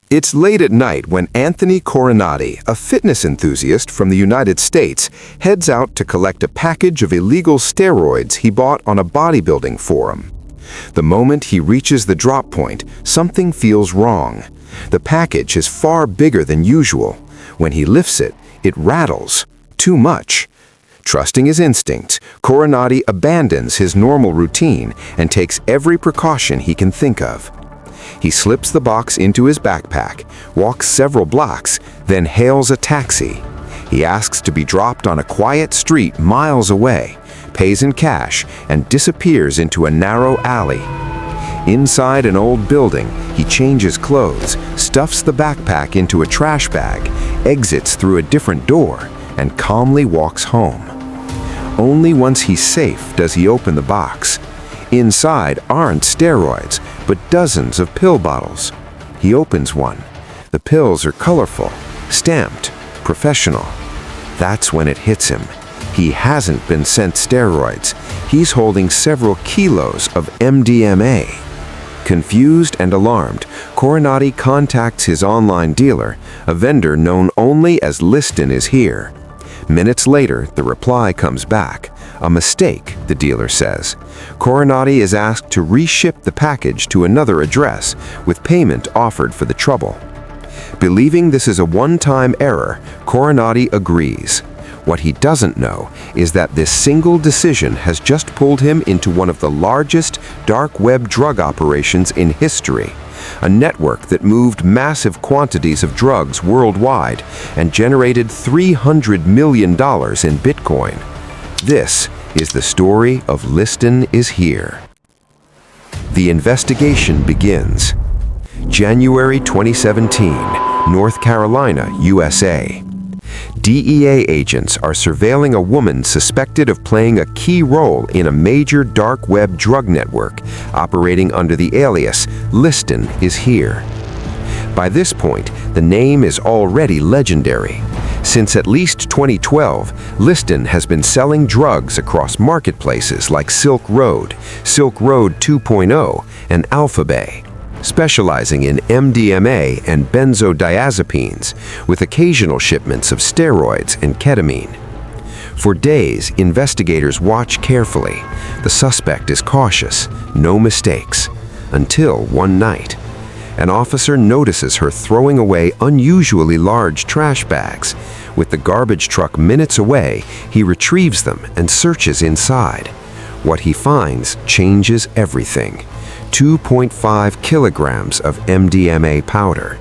It's late at night when Anthony Coronati, a fitness enthusiast from the United States, heads out to collect a package of illegal steroids he bought on a bodybuilding forum. The moment he reaches the drop point, something feels wrong. The package is far bigger than usual. When he lifts it, it rattles. Too much. Trusting his instincts, Coronati abandons his normal routine and takes every precaution he can think of. He slips the box into his backpack, walks several blocks, then hails a taxi. He asks to be dropped on a quiet street miles away, pays in cash, and disappears into a narrow alley. Inside an old building, he changes clothes, stuffs the backpack into a trash bag, exits through a different door, and calmly walks home. Only once he's safe does he open the box. Inside aren't steroids, but dozens of pill bottles. He opens one. The pills are colorful, stamped, professional. That's when it hits him. He hasn't been sent steroids. He's holding several kilos of MDMA. Confused and alarmed, Coronati contacts his online dealer, a vendor known only as "Liston is here." Minutes later, the reply comes back. A mistake, the dealer says. Coronati is asked to reship the package to another address, with payment offered for the trouble. Believing this is a one-time error, Coronati agrees. What he doesn't know is that this single decision has just pulled him into one of the largest dark web drug operations in history. A network that moved massive quantities of drugs worldwide and generated $300 million in Bitcoin. This is the story of Liston is Here. The investigation begins. January 2017, North Carolina, USA. DEA agents are surveilling a woman suspected of playing a key role in a major dark web drug network operating under the alias Liston is Here. By this point, the name is already legendary. Since at least 2012, Liston has been selling drugs across marketplaces like Silk Road 2.0, and Alphabay, specializing in MDMA and benzodiazepines, with occasional shipments of steroids and ketamine. For days, investigators watch carefully. The suspect is cautious, no mistakes, until one night. An officer notices her throwing away unusually large trash bags. With the garbage truck minutes away, he retrieves them and searches inside. What he finds changes everything. 2.5 kilograms of MDMA powder.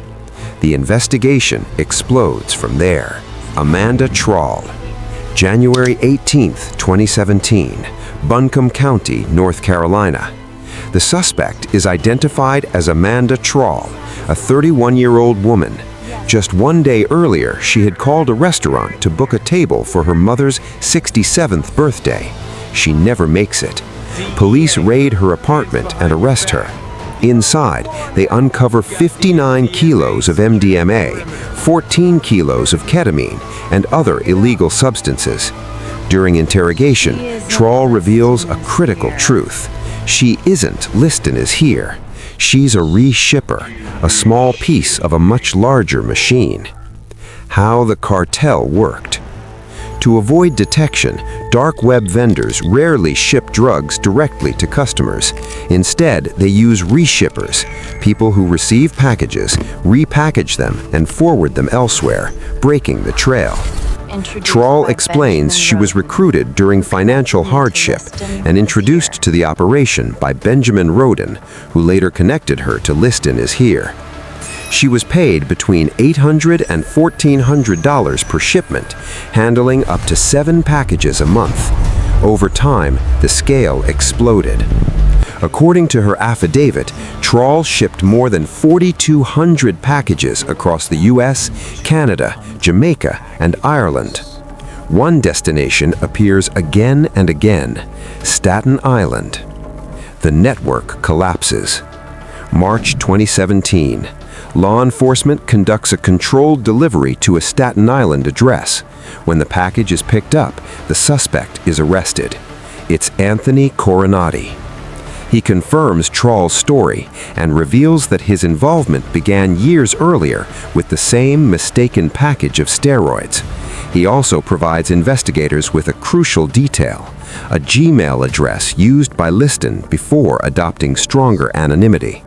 The investigation explodes from there. Amanda Trawl. January 18, 2017, Buncombe County, North Carolina. The suspect is identified as Amanda Trawl, a 31-year-old woman. Just one day earlier, she had called a restaurant to book a table for her mother's 67th birthday. She never makes it. Police raid her apartment and arrest her. Inside, they uncover 59 kilos of MDMA, 14 kilos of ketamine, and other illegal substances. During interrogation, Trawl reveals a critical truth. She isn't Liston is Here. She's a re-shipper, a small piece of a much larger machine. How the cartel worked. To avoid detection, dark web vendors rarely ship drugs directly to customers. Instead, they use reshippers, people who receive packages, repackage them, and forward them elsewhere, breaking the trail. Trawl explains she was recruited during financial hardship and introduced to the operation by Benjamin Roden, who later connected her to Liston is Here. She was paid between $800 and $1,400 per shipment, handling up to 7 packages a month. Over time, the scale exploded. According to her affidavit, Trawl shipped more than 4,200 packages across the US, Canada, Jamaica, and Ireland. One destination appears again and again: Staten Island. The network collapses. March 2017. Law enforcement conducts a controlled delivery to a Staten Island address. When the package is picked up, the suspect is arrested. It's Anthony Coronati. He confirms Troll's story and reveals that his involvement began years earlier with the same mistaken package of steroids. He also provides investigators with a crucial detail: a Gmail address used by Liston before adopting stronger anonymity.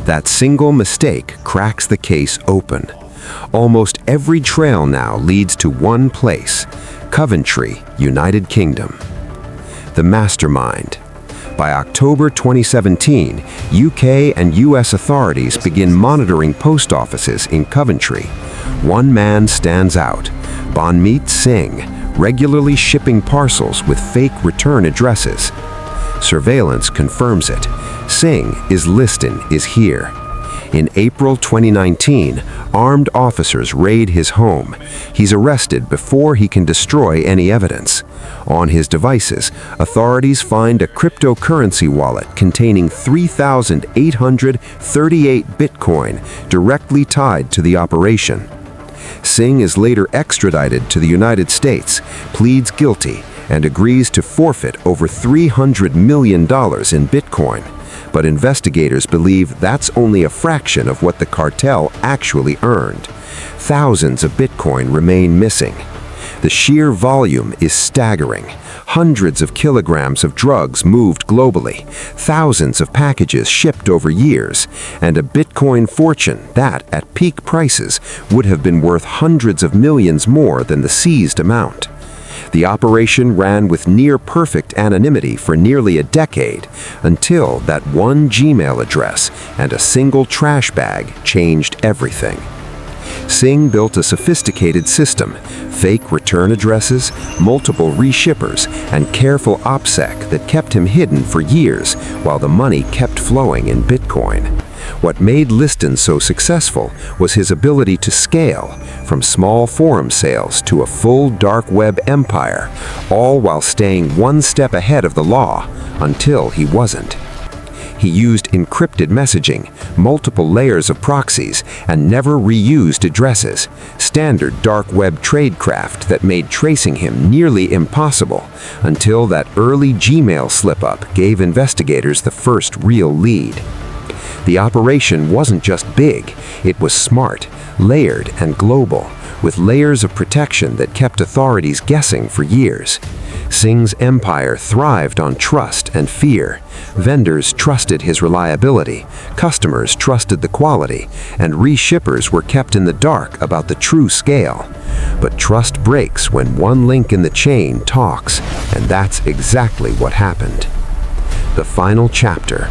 That single mistake cracks the case open. Almost every trail now leads to one place: Coventry, United Kingdom. The mastermind. By October 2017, UK and US authorities begin monitoring post offices in Coventry. One man stands out: Banmeet Singh, regularly shipping parcels with fake return addresses. Surveillance confirms it. Singh Liston is here. In April 2019, armed officers raid his home. He's arrested before he can destroy any evidence. On his devices, authorities find a cryptocurrency wallet containing 3,838 Bitcoin directly tied to the operation. Singh is later extradited to the United States, pleads guilty, and agrees to forfeit over $300 million in Bitcoin. But investigators believe that's only a fraction of what the cartel actually earned. Thousands of Bitcoin remain missing. The sheer volume is staggering. Hundreds of kilograms of drugs moved globally, thousands of packages shipped over years, and a Bitcoin fortune that, at peak prices, would have been worth hundreds of millions more than the seized amount. The operation ran with near-perfect anonymity for nearly a decade, until that one Gmail address and a single trash bag changed everything. Singh built a sophisticated system: fake return addresses, multiple reshippers, and careful OPSEC that kept him hidden for years while the money kept flowing in Bitcoin. What made Liston so successful was his ability to scale, from small forum sales to a full dark web empire, all while staying one step ahead of the law, until he wasn't. He used encrypted messaging, multiple layers of proxies, and never reused addresses, standard dark web tradecraft that made tracing him nearly impossible, until that early Gmail slip-up gave investigators the first real lead. The operation wasn't just big, it was smart, layered, and global, with layers of protection that kept authorities guessing for years. Singh's empire thrived on trust and fear. Vendors trusted his reliability, customers trusted the quality, and reshippers were kept in the dark about the true scale. But trust breaks when one link in the chain talks, and that's exactly what happened. The final chapter.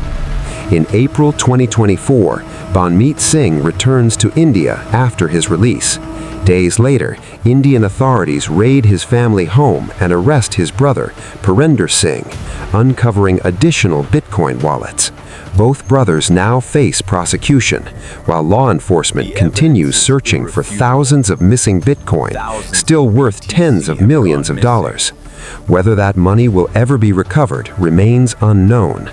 In April 2024, Banmeet Singh returns to India after his release. Days later, Indian authorities raid his family home and arrest his brother, Parinder Singh, uncovering additional Bitcoin wallets. Both brothers now face prosecution, while law enforcement continues searching for thousands of missing Bitcoin, still worth tens of millions of dollars. Whether that money will ever be recovered remains unknown.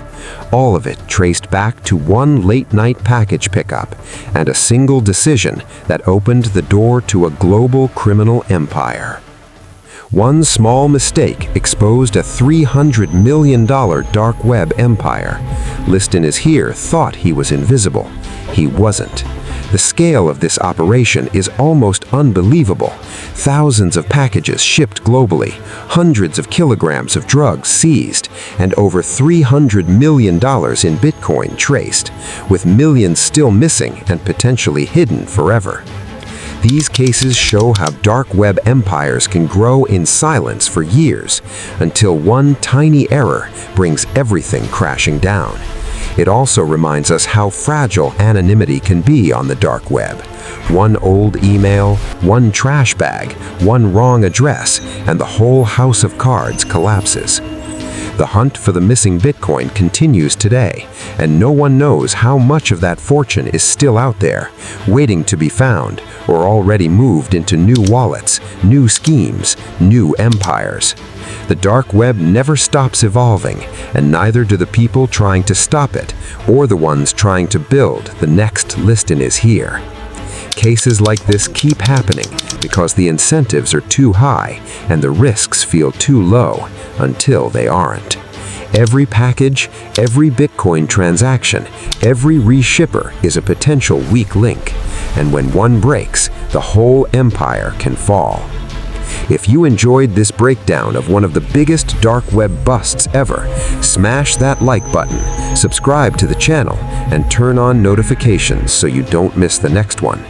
All of it traced back to one late-night package pickup and a single decision that opened the door to a global criminal empire. One small mistake exposed a $300 million dark web empire. Liston is here thought he was invisible. He wasn't. The scale of this operation is almost unbelievable. Thousands of packages shipped globally, hundreds of kilograms of drugs seized, and over $300 million in Bitcoin traced, with millions still missing and potentially hidden forever. These cases show how dark web empires can grow in silence for years, until one tiny error brings everything crashing down. It also reminds us how fragile anonymity can be on the dark web. One old email, one trash bag, one wrong address, and the whole house of cards collapses. The hunt for the missing Bitcoin continues today, and no one knows how much of that fortune is still out there, waiting to be found, or already moved into new wallets, new schemes, new empires. The dark web never stops evolving, and neither do the people trying to stop it, or the ones trying to build the next Liston is here. Cases like this keep happening because the incentives are too high and the risks feel too low, until they aren't. Every package, every Bitcoin transaction, every reshipper is a potential weak link, and when one breaks, the whole empire can fall. If you enjoyed this breakdown of one of the biggest dark web busts ever, smash that like button, subscribe to the channel, and turn on notifications so you don't miss the next one.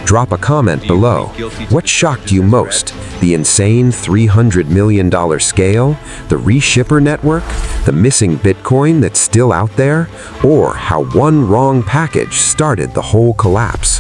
Drop a comment below. What shocked you most? The insane $300 million scale? The reshipper network? The missing Bitcoin that's still out there? Or how one wrong package started the whole collapse?